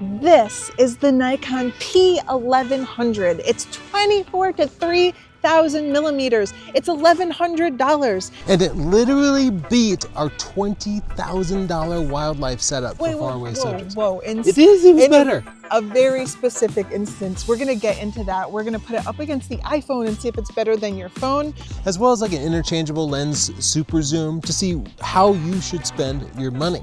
This is the Nikon P1100. It's 24 to 3,000 millimeters. It's $1,100. And it literally beat our $20,000 wildlife setup for faraway subjects. It is even better. A very specific instance. We're gonna get into that. We're gonna put it up against the iPhone and see if it's better than your phone. As well as like an interchangeable lens super zoom to see how you should spend your money.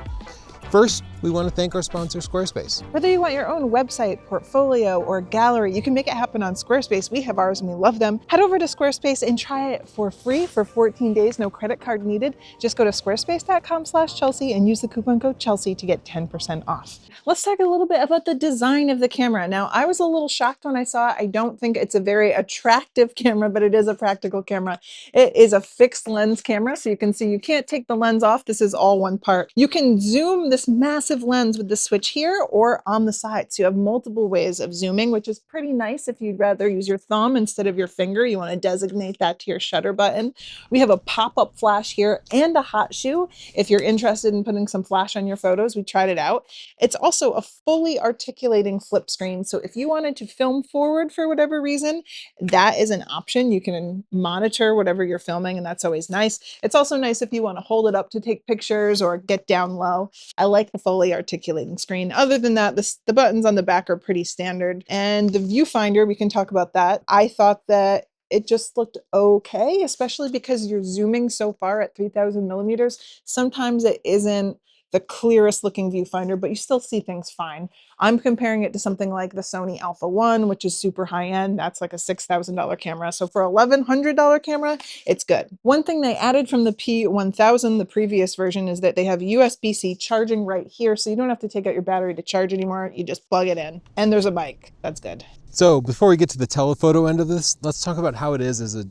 First, we want to thank our sponsor, Squarespace. Whether you want your own website, portfolio, or gallery, you can make it happen on Squarespace. We have ours and we love them. Head over to Squarespace and try it for free for 14 days, no credit card needed. Just go to squarespace.com/Chelsea and use the coupon code Chelsea to get 10% off. Let's talk a little bit about the design of the camera. Now, I was a little shocked when I saw it. I don't think it's a very attractive camera, but it is a practical camera. It is a fixed lens camera, so you can see you can't take the lens off. This is all one part. You can zoom this massive lens with the switch here or on the side. So you have multiple ways of zooming, which is pretty nice if you'd rather use your thumb instead of your finger. You want to designate that to your shutter button. We have a pop-up flash here and a hot shoe. If you're interested in putting some flash on your photos, we tried it out. It's also a fully articulating flip screen. So if you wanted to film forward for whatever reason, that is an option. You can monitor whatever you're filming, and that's always nice. It's also nice if you want to hold it up to take pictures or get down low. I like the fully articulating screen. Other than that, the buttons on the back are pretty standard. And the viewfinder, we can talk about that. I thought that it just looked okay, especially because you're zooming so far at 3,000 millimeters. Sometimes it isn't the clearest looking viewfinder, but you still see things fine. I'm comparing it to something like the Sony Alpha 1, which is super high end. That's like a $6,000 camera. So for $1,100 camera, it's good. One thing they added from the P1000, the previous version, is that they have USB-C charging right here. So you don't have to take out your battery to charge anymore. You just plug it in. And there's a mic. That's good. So before we get to the telephoto end of this, let's talk about how it is as a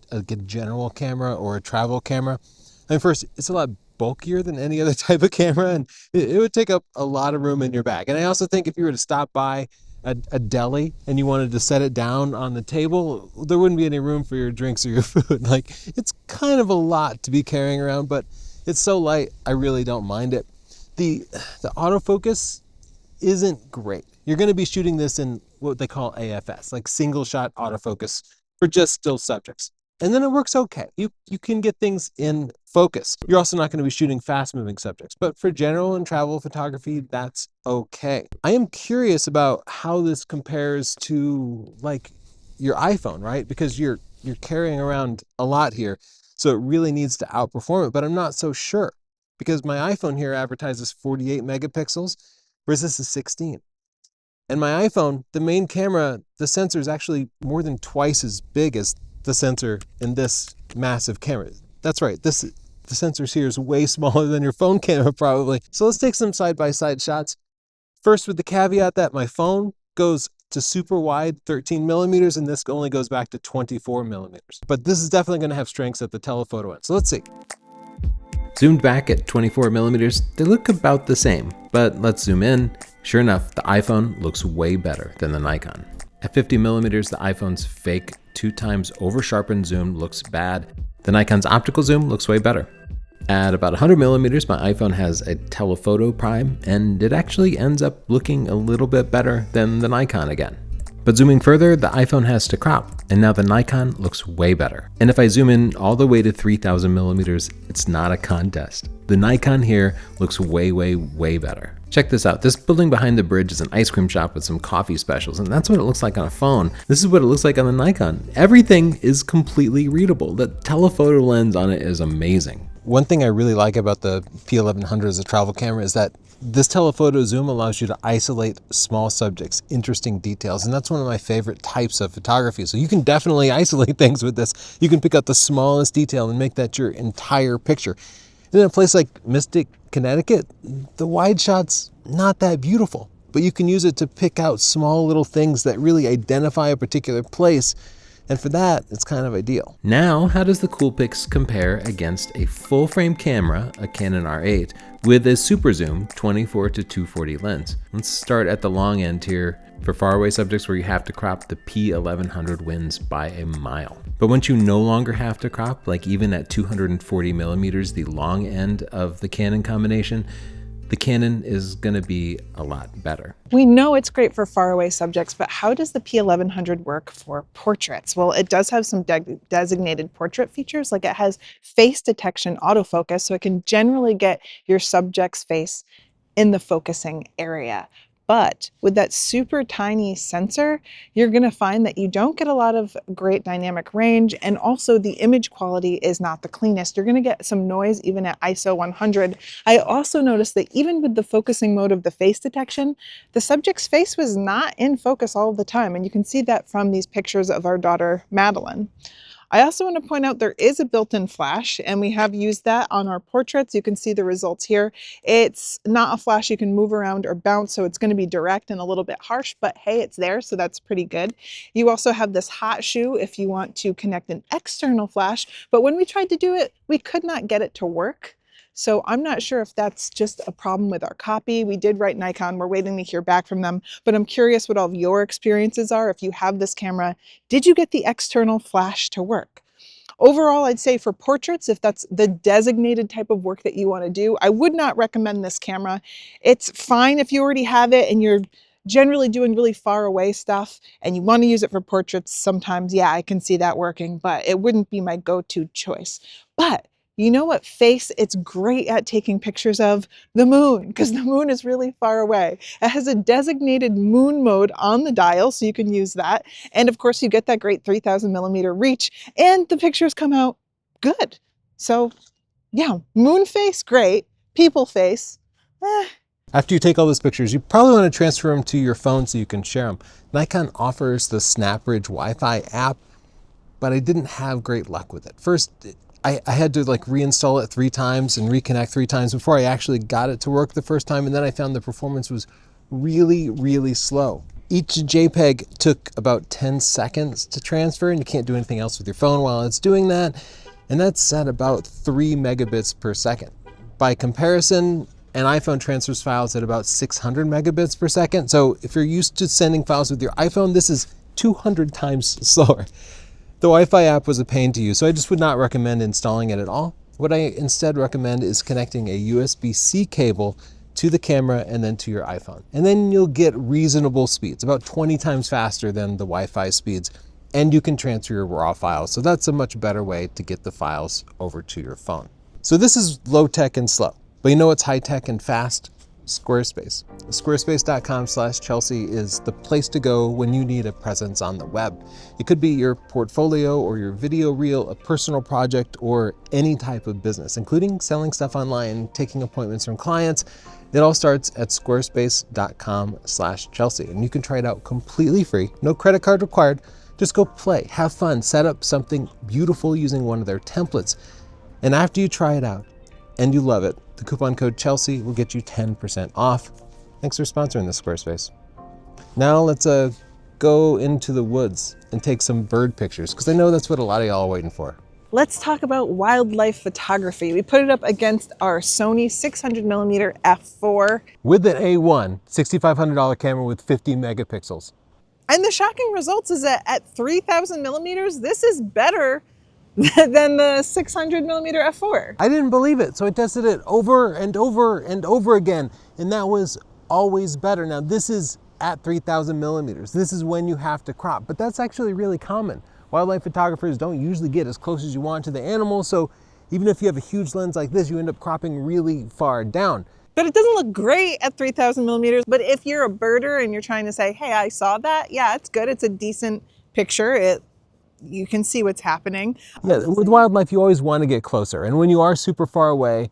general camera or a travel camera. And first, it's a lot bulkier than any other type of camera, and it would take up a lot of room in your bag. And I also think if you were to stop by a deli and you wanted to set it down on the table, there wouldn't be any room for your drinks or your food. Like, it's kind of a lot to be carrying around, but it's so light, I really don't mind it. The autofocus isn't great. You're going to be shooting this in what they call AFS, like single shot autofocus for just still subjects. And then it works okay. You can get things in focus. You're also not going to be shooting fast moving subjects, but for general and travel photography, that's okay. I am curious about how this compares to like your iPhone, right? Because you're carrying around a lot here, so it really needs to outperform it, but I'm not so sure because my iPhone here advertises 48 megapixels, whereas this is 16. And my iPhone, the main camera, the sensor is actually more than twice as big as the sensor in this massive camera. That's right, the sensors here is way smaller than your phone camera probably. So let's take some side-by-side shots. First with the caveat that my phone goes to super wide 13 millimeters and this only goes back to 24 millimeters. But this is definitely going to have strengths at the telephoto end. So let's see. Zoomed back at 24 millimeters, they look about the same, but let's zoom in. Sure enough, the iPhone looks way better than the Nikon. At 50 millimeters, the iPhone's fake 2x over sharpened zoom looks bad. The Nikon's optical zoom looks way better. At about 100 millimeters, my iPhone has a telephoto prime, and it actually ends up looking a little bit better than the Nikon again. But zooming further, the iPhone has to crop, and now the Nikon looks way better. And if I zoom in all the way to 3,000 millimeters, it's not a contest. The Nikon here looks way, way, way better. Check this out. This building behind the bridge is an ice cream shop with some coffee specials, and that's what it looks like on a phone. This is what it looks like on the Nikon. Everything is completely readable. The telephoto lens on it is amazing. One thing I really like about the P1100 as a travel camera is that this telephoto zoom allows you to isolate small subjects, interesting details, and that's one of my favorite types of photography. So you can definitely isolate things with this. You can pick out the smallest detail and make that your entire picture. And in a place like Mystic, Connecticut, the wide shot's not that beautiful, but you can use it to pick out small little things that really identify a particular place. And for that, it's kind of ideal. Now, how does the Coolpix compare against a full-frame camera, a Canon R8, with a super zoom 24 to 240 lens? Let's start at the long end here. For faraway subjects where you have to crop, the P1100 wins by a mile. But once you no longer have to crop, like even at 240 millimeters, the long end of the Canon combination, the Canon is going to be a lot better. We know it's great for faraway subjects, but how does the P1100 work for portraits? Well, it does have some designated portrait features, like it has face detection autofocus, so it can generally get your subject's face in the focusing area. But with that super tiny sensor, you're gonna find that you don't get a lot of great dynamic range, and also the image quality is not the cleanest. You're gonna get some noise even at ISO 100. I also noticed that even with the focusing mode of the face detection, the subject's face was not in focus all the time, and you can see that from these pictures of our daughter, Madeline. I also want to point out there is a built-in flash, and we have used that on our portraits. You can see the results here. It's not a flash you can move around or bounce, so it's going to be direct and a little bit harsh, but hey, it's there, so that's pretty good. You also have this hot shoe if you want to connect an external flash, but when we tried to do it, we could not get it to work. So I'm not sure if that's just a problem with our copy. We did write Nikon, we're waiting to hear back from them, but I'm curious what all of your experiences are. If you have this camera, did you get the external flash to work? Overall, I'd say for portraits, if that's the designated type of work that you want to do, I would not recommend this camera. It's fine if you already have it and you're generally doing really far away stuff and you want to use it for portraits sometimes. Yeah, I can see that working, but it wouldn't be my go-to choice. But you know what face it's great at taking pictures of? The moon, because the moon is really far away. It has a designated moon mode on the dial, so you can use that. And of course, you get that great 3000mm reach, and the pictures come out good. So yeah, moon face, great. People face, After you take all those pictures, you probably want to transfer them to your phone so you can share them. Nikon offers the SnapBridge Wi-Fi app, but I didn't have great luck with it. First, I had to like reinstall it 3 times and reconnect 3 times before I actually got it to work the first time, and then I found the performance was really, really slow. Each JPEG took about 10 seconds to transfer, and you can't do anything else with your phone while it's doing that, and that's at about 3 megabits per second. By comparison, an iPhone transfers files at about 600 megabits per second, so if you're used to sending files with your iPhone, this is 200 times slower. The Wi-Fi app was a pain to use, so I just would not recommend installing it at all. What I instead recommend is connecting a USB-C cable to the camera and then to your iPhone. And then you'll get reasonable speeds, about 20 times faster than the Wi-Fi speeds, and you can transfer your RAW files. So that's a much better way to get the files over to your phone. So this is low tech and slow, but you know what's high tech and fast? Squarespace. Squarespace.com/Chelsea is the place to go when you need a presence on the web. It could be your portfolio or your video reel, a personal project, or any type of business, including selling stuff online, taking appointments from clients. It all starts at squarespace.com/Chelsea, and you can try it out completely free. No credit card required. Just go play, have fun, set up something beautiful using one of their templates. And after you try it out and you love it, the coupon code Chelsea will get you 10% off. Thanks for sponsoring this, Squarespace. Now let's go into the woods and take some bird pictures, because I know that's what a lot of y'all are waiting for. let's talk about wildlife photography. We put it up against our Sony 600mm f4. With an A1, $6,500 camera with 50 megapixels. And the shocking results is that at 3000 millimeters, this is better than the 600mm f4. I didn't believe it, so I tested it over and over and over again, and that was always better. Now this is at 3000 millimeters. This is when you have to crop, but that's actually really common. Wildlife photographers don't usually get as close as you want to the animal, so even if you have a huge lens like this, you end up cropping really far down. But it doesn't look great at 3000 millimeters. But if you're a birder and you're trying to say, hey, I saw that, yeah, it's good. It's a decent picture. You can see what's happening. Yeah, with wildlife, you always want to get closer. And when you are super far away,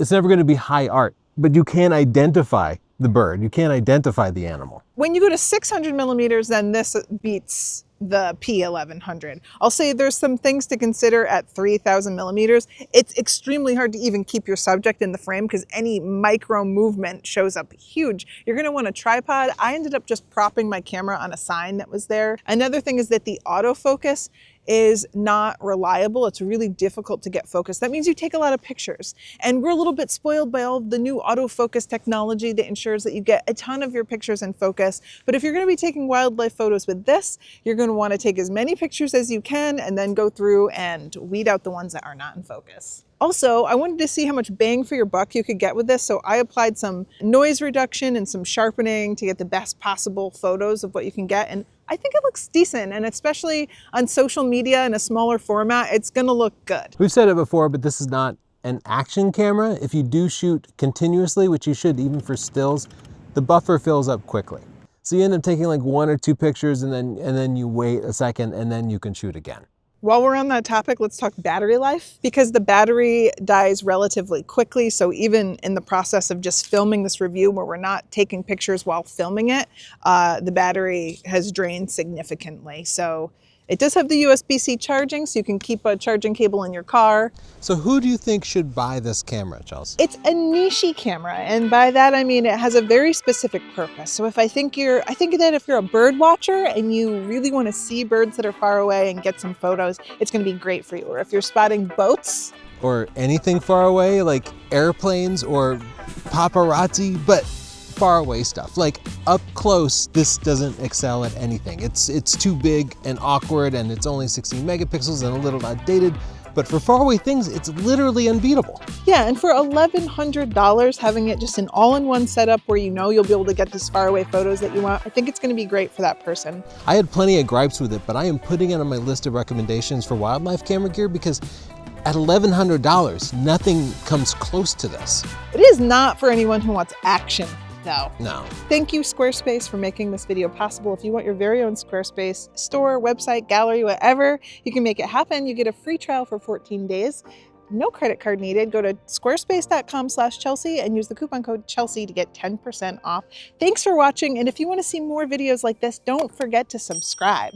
it's never going to be high art, but you can identify the bird. You can't identify the animal. When you go to 600 millimeters, then this beats the P1100. I'll say there's some things to consider at 3000 millimeters. It's extremely hard to even keep your subject in the frame because any micro movement shows up huge. You're gonna want a tripod. I ended up just propping my camera on a sign that was there. Another thing is that the autofocus is not reliable. It's really difficult to get focused. That means you take a lot of pictures. And we're a little bit spoiled by all of the new autofocus technology that ensures that you get a ton of your pictures in focus. But if you're gonna be taking wildlife photos with this, you're gonna wanna take as many pictures as you can and then go through and weed out the ones that are not in focus. Also, I wanted to see how much bang for your buck you could get with this, so I applied some noise reduction and some sharpening to get the best possible photos of what you can get, and I think it looks decent, and especially on social media in a smaller format, it's gonna look good. We've said it before, but this is not an action camera. If you do shoot continuously, which you should even for stills, the buffer fills up quickly. So you end up taking like 1 or 2 pictures and then you wait a second and then you can shoot again. While we're on that topic, let's talk battery life, because the battery dies relatively quickly. So even in the process of just filming this review where we're not taking pictures while filming it, the battery has drained significantly. So it does have the USB-C charging, so you can keep a charging cable in your car. So who do you think should buy this camera, Chelsea? It's a niche camera, and by that I mean it has a very specific purpose. So I think that if you're a bird watcher and you really want to see birds that are far away and get some photos, it's going to be great for you. Or if you're spotting boats, Or anything far away, like airplanes or paparazzi, but far away stuff. Like up close, this doesn't excel at anything. It's too big and awkward, and it's only 16 megapixels and a little outdated. But for faraway things, it's literally unbeatable. yeah, and for $1,100, having it just an all-in-one setup where you know you'll be able to get these faraway photos that you want, I think it's going to be great for that person. I had plenty of gripes with it, but I am putting it on my list of recommendations for wildlife camera gear because at $1,100, nothing comes close to this. It is not for anyone who wants action, though. No. Thank you, Squarespace, for making this video possible. If you want your very own Squarespace store, website, gallery, whatever, you can make it happen. You get a free trial for 14 days. No credit card needed. Go to squarespace.com/Chelsea and use the coupon code Chelsea to get 10% off. Thanks for watching. And if you want to see more videos like this, don't forget to subscribe.